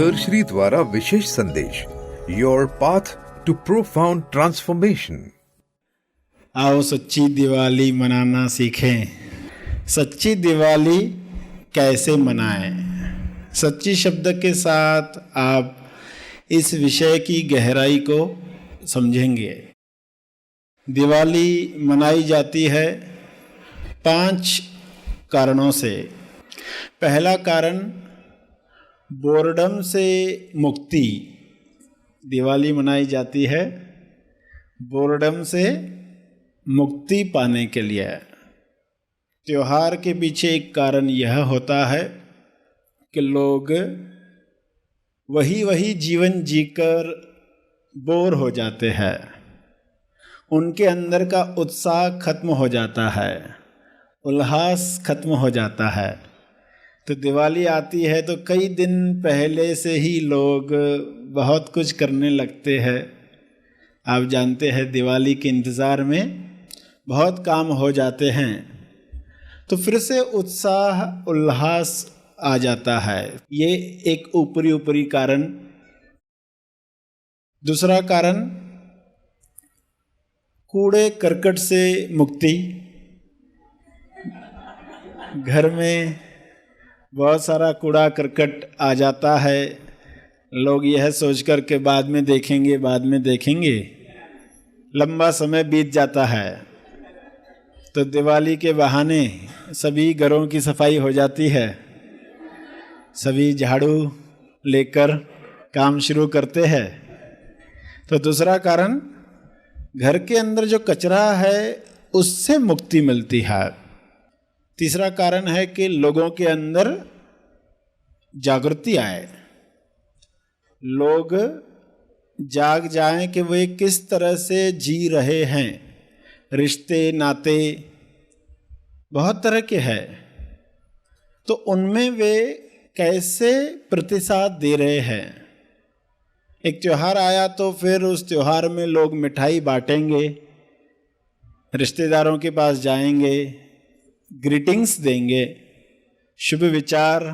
Sir Shri द्वारा विशेष संदेश, your path to profound transformation. आओ सच्ची दिवाली मनाना सीखें। सच्ची दिवाली कैसे मनाएं? सच्ची शब्द के साथ आप इस विषय की गहराई को समझेंगे। दिवाली मनाई जाती है 5 कारणों से। पहला कारण बोर्डम से मुक्ति। दिवाली मनाई जाती है बोर्डम से मुक्ति पाने के लिए। त्योहार के पीछे एक कारण यह होता है कि लोग वही जीवन जीकर बोर हो जाते हैं, उनके अंदर का उत्साह खत्म हो जाता है, उल्लास खत्म हो जाता है। तो दिवाली आती है तो कई दिन पहले से ही लोग बहुत कुछ करने लगते हैं। आप जानते हैं दिवाली के इंतज़ार में बहुत काम हो जाते हैं, तो फिर से उत्साह उल्लास आ जाता है। ये एक ऊपरी कारण। दूसरा कारण कूड़े करकट से मुक्ति। घर में बहुत सारा कूड़ा करकट आ जाता है, लोग यह सोचकर के बाद में देखेंगे, लंबा समय बीत जाता है। तो दिवाली के बहाने सभी घरों की सफाई हो जाती है, सभी झाड़ू लेकर काम शुरू करते हैं। तो दूसरा कारण, घर के अंदर जो कचरा है उससे मुक्ति मिलती है। तीसरा कारण है कि लोगों के अंदर जागृति आए, लोग जाग जाएं कि वे किस तरह से जी रहे हैं। रिश्ते नाते बहुत तरह के हैं, तो उनमें वे कैसे प्रतिसाद दे रहे हैं। एक त्योहार आया तो फिर उस त्योहार में लोग मिठाई बांटेंगे, रिश्तेदारों के पास जाएंगे, ग्रीटिंग्स देंगे, शुभ विचार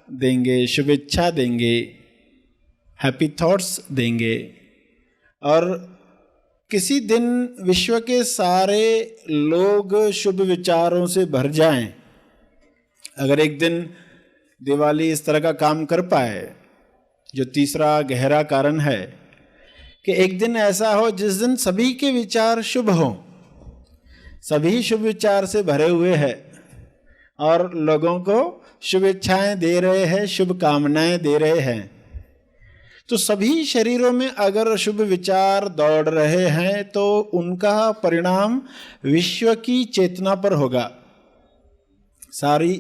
देंगे, शुभेच्छा देंगे, हैप्पी थॉट्स देंगे। और किसी दिन विश्व के सारे लोग शुभ विचारों से भर जाएं। अगर एक दिन दिवाली इस तरह का काम कर पाए, जो तीसरा गहरा कारण है कि एक दिन ऐसा हो जिस दिन सभी के विचार शुभ हों, सभी शुभ विचार से भरे हुए हैं और लोगों को शुभेच्छाएं दे रहे हैं, शुभकामनाएं दे रहे हैं। तो सभी शरीरों में अगर शुभ विचार दौड़ रहे हैं तो उनका परिणाम विश्व की चेतना पर होगा, सारी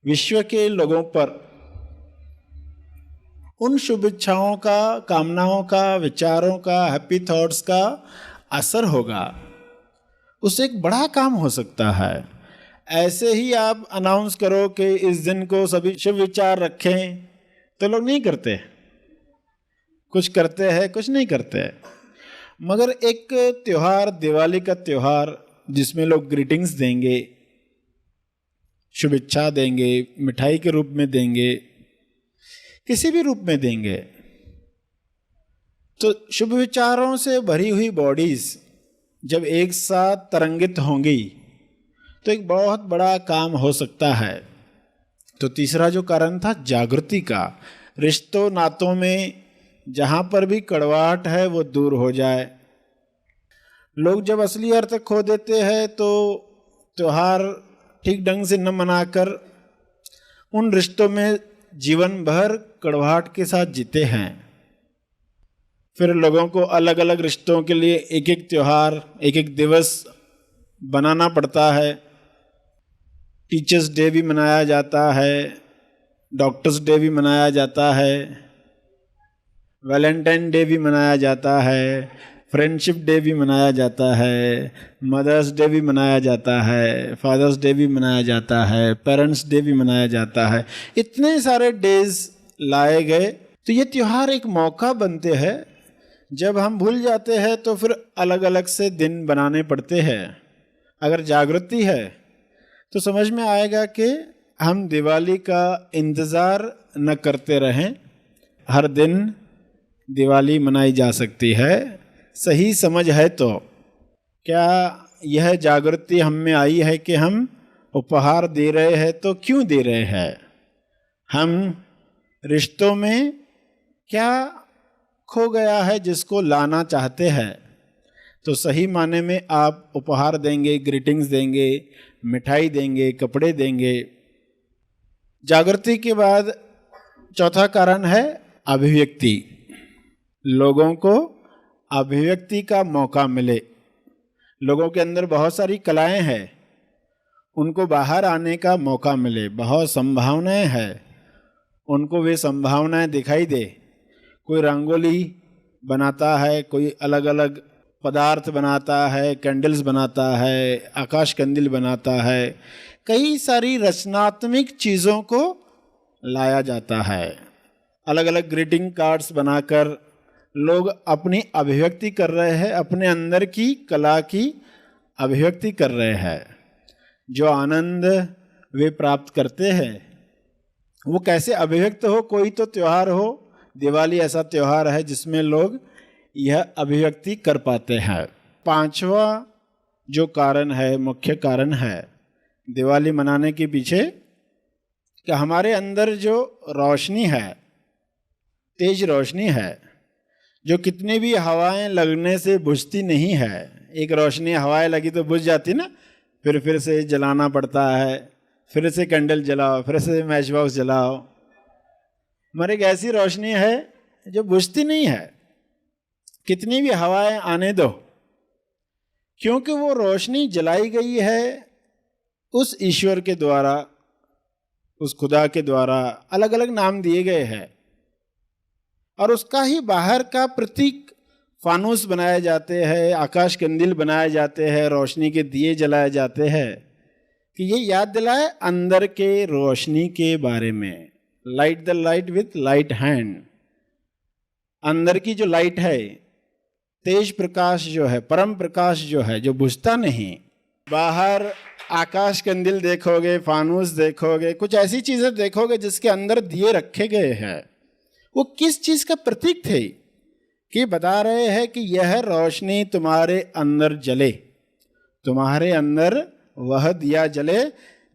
विश्व के लोगों पर उन शुभ इच्छाओं का, कामनाओं का, विचारों का, हैप्पी थॉट्स का असर होगा। उससे एक बड़ा काम हो सकता है। ऐसे ही आप अनाउंस करो कि इस दिन को सभी शुभ विचार रखें, तो लोग नहीं करते। कुछ करते हैं, कुछ नहीं करते। मगर एक त्योहार, दिवाली का त्योहार, जिसमें लोग ग्रीटिंग्स देंगे, शुभेच्छा देंगे, मिठाई के रूप में देंगे, किसी भी रूप में देंगे, तो शुभ विचारों से भरी हुई बॉडीज जब एक साथ तरंगित होंगी तो एक बहुत बड़ा काम हो सकता है। तो तीसरा जो कारण था जागृति का, रिश्तों नातों में जहाँ पर भी कड़वाहट है वो दूर हो जाए। लोग जब असली अर्थ खो देते हैं तो त्योहार ठीक ढंग से न मनाकर उन रिश्तों में जीवन भर कड़वाहट के साथ जीते हैं। फिर लोगों को अलग अलग रिश्तों के लिए एक एक त्योहार, एक एक दिवस बनाना पड़ता है। टीचर्स डे भी मनाया जाता है, डॉक्टर्स डे भी मनाया जाता है, वैलेंटाइन डे भी मनाया जाता है, फ्रेंडशिप डे भी मनाया जाता है, मदर्स डे भी मनाया जाता है, फादर्स डे भी मनाया जाता है, पेरेंट्स डे भी मनाया जाता है। इतने सारे डेज लाए गए, तो ये त्योहार एक मौका बनते हैं। जब हम भूल जाते हैं तो फिर अलग अलग से दिन बनाने पड़ते हैं। अगर जागृति है तो समझ में आएगा कि हम दिवाली का इंतज़ार न करते रहें, हर दिन दिवाली मनाई जा सकती है, सही समझ है तो। क्या यह जागृति हम में आई है कि हम उपहार दे रहे हैं तो क्यों दे रहे हैं? हम रिश्तों में क्या खो गया है जिसको लाना चाहते हैं? तो सही माने में आप उपहार देंगे, ग्रीटिंग्स देंगे, मिठाई देंगे, कपड़े देंगे। जागृति के बाद चौथा कारण है अभिव्यक्ति। लोगों को अभिव्यक्ति का मौका मिले। लोगों के अंदर बहुत सारी कलाएं हैं, उनको बाहर आने का मौका मिले। बहुत संभावनाएं हैं, उनको वे संभावनाएं दिखाई दे। कोई रंगोली बनाता है, कोई अलग अलग पदार्थ बनाता है, कैंडल्स बनाता है, आकाश कंदील बनाता है, कई सारी रचनात्मक चीज़ों को लाया जाता है। अलग अलग ग्रीटिंग कार्ड्स बनाकर लोग अपनी अभिव्यक्ति कर रहे हैं, अपने अंदर की कला की अभिव्यक्ति कर रहे हैं। जो आनंद वे प्राप्त करते हैं वो कैसे अभिव्यक्त हो? कोई तो त्यौहार हो, दिवाली ऐसा त्यौहार है जिसमें लोग यह अभिव्यक्ति कर पाते हैं। पांचवा जो कारण है, मुख्य कारण है दिवाली मनाने के पीछे, कि हमारे अंदर जो रोशनी है, तेज रोशनी है, जो कितनी भी हवाएं लगने से बुझती नहीं है। एक रोशनी हवाएं लगी तो बुझ जाती ना, फिर से जलाना पड़ता है, फिर से कैंडल जलाओ, फिर से मैच बॉक्स जलाओ। मगर एक ऐसी रोशनी है जो बुझती नहीं है, कितनी भी हवाएं आने दो, क्योंकि वो रोशनी जलाई गई है उस ईश्वर के द्वारा, उस खुदा के द्वारा। अलग अलग नाम दिए गए हैं और उसका ही बाहर का प्रतीक फानूस बनाए जाते हैं, आकाश कंदील बनाए जाते हैं, रोशनी के दिए जलाए जाते हैं, कि ये याद दिलाए अंदर के रोशनी के बारे में। Light the light with light hand. अंदर की जो लाइट है, तेज प्रकाश जो है, परम प्रकाश जो है, जो बुझता नहीं। बाहर आकाश कंदील देखोगे, फानूस देखोगे, कुछ ऐसी चीजें देखोगे जिसके अंदर दिए रखे गए हैं। वो किस चीज का प्रतीक थे? कि बता रहे हैं कि यह रोशनी तुम्हारे अंदर जले, तुम्हारे अंदर वह दिया जले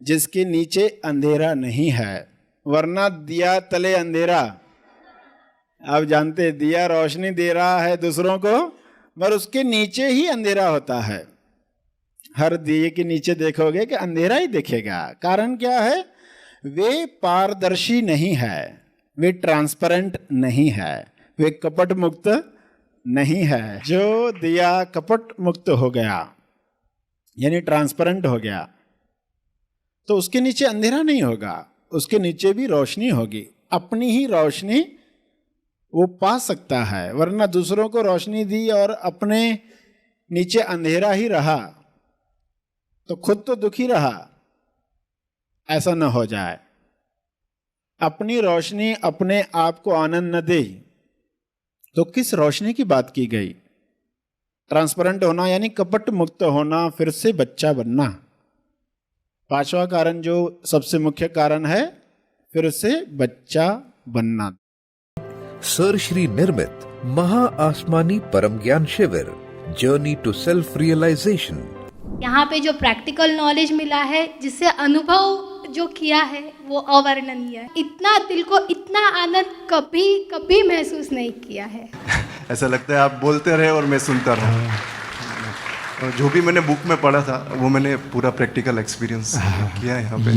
जिसके नीचे अंधेरा नहीं है। वरना दिया तले अंधेरा। आप जानते, दिया रोशनी दे रहा है दूसरों को, पर उसके नीचे ही अंधेरा होता है। हर दिए के नीचे देखोगे कि अंधेरा ही दिखेगा। कारण क्या है? वे पारदर्शी नहीं है, वे ट्रांसपेरेंट नहीं है, वे कपट मुक्त नहीं है। जो दिया कपट मुक्त हो गया, यानी ट्रांसपेरेंट हो गया, तो उसके नीचे अंधेरा नहीं होगा, उसके नीचे भी रोशनी होगी। अपनी ही रोशनी वो पा सकता है। वरना दूसरों को रोशनी दी और अपने नीचे अंधेरा ही रहा तो खुद तो दुखी रहा। ऐसा न हो जाए। अपनी रोशनी अपने आप को आनंद न दे तो किस रोशनी की बात की गई? ट्रांसपेरेंट होना यानी कपट मुक्त होना, फिर से बच्चा बनना। पांचवा कारण जो सबसे मुख्य कारण है, फिर से बच्चा बनना। सर श्री निर्मित महा आसमानी परम ज्ञान शिविर, जर्नी टू सेल्फ रियलाइजेशन। यहाँ पे जो प्रैक्टिकल नॉलेज मिला है, जिससे अनुभव जो किया है, वो अवर्णनीय है। इतना दिल को इतना आनंद कभी कभी महसूस नहीं किया है। ऐसा लगता है आप बोलते रहे और मैं सुनता रहा। और जो भी मैंने बुक में पढ़ा था वो मैंने पूरा प्रैक्टिकल एक्सपीरियंस किया है यहाँ पे।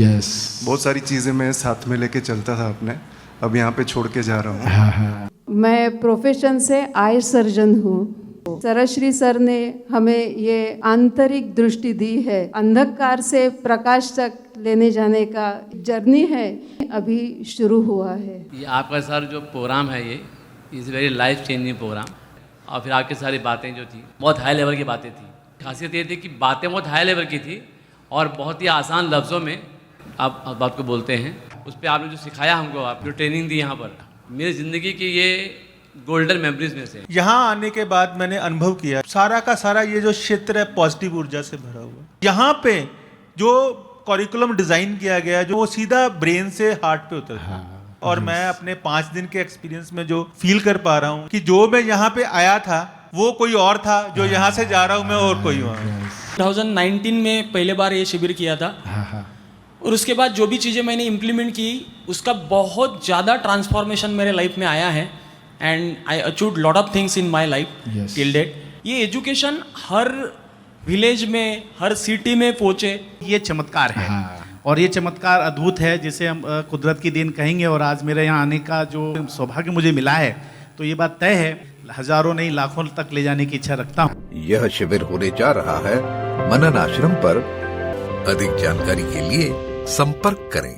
बहुत सारी चीज़ें मैं साथ में लेके चलता था अपने, अब यहाँ पे छोड़ के जा रहा हूँ। मैं प्रोफेशन से आई सर्जन हूँ। सरश्री सर ने हमें ये आंतरिक दृष्टि दी है। अंधकार से प्रकाश तक लेने जाने का जर्नी है, अभी शुरू हुआ है। ये आपका सर जो प्रोग्राम है, ये is very life changing program. और फिर आपकी सारी बातें जो थी बहुत हाई लेवल की बातें थी। खासियत ये थी कि बातें बहुत हाई लेवल की थी और बहुत ही आसान लफ्ज़ों में आप बात को बोलते हैं। उस पर आपने जो सिखाया हमको, आप जो ट्रेनिंग दी यहाँ पर, मेरी ज़िंदगी की ये गोल्डन मेमोरीज में से। यहाँ आने के बाद मैंने अनुभव किया सारा का सारा ये जो क्षेत्र है पॉजिटिव ऊर्जा से भरा हुआ। यहाँ पे जो करिकुलम डिजाइन किया गया, जो वो सीधा ब्रेन से हार्ट पे उतर और मैं अपने 5 दिन के एक्सपीरियंस में जो फील कर पा रहा हूँ कि जो मैं यहाँ पे आया था वो कोई और था, जो यहाँ से जा रहा हूँ मैं और कोई और। 2019 में पहले बार ये शिविर किया था और उसके बाद जो भी चीज़ें मैंने इम्प्लीमेंट की उसका बहुत ज़्यादा ट्रांसफॉर्मेशन मेरे लाइफ में आया है and I achieved lot of things in my life till date. ये एजुकेशन हर विलेज में, हर सिटी में पहुँचे, ये चमत्कार है। और ये चमत्कार अद्भुत है जिसे हम कुदरत की देन कहेंगे। और आज मेरे यहाँ आने का जो सौभाग्य मुझे मिला है तो ये बात तय है, हजारों नहीं लाखों तक ले जाने की इच्छा रखता हूँ। यह शिविर होने जा रहा है मनन आश्रम पर। अधिक जानकारी के लिए संपर्क करें।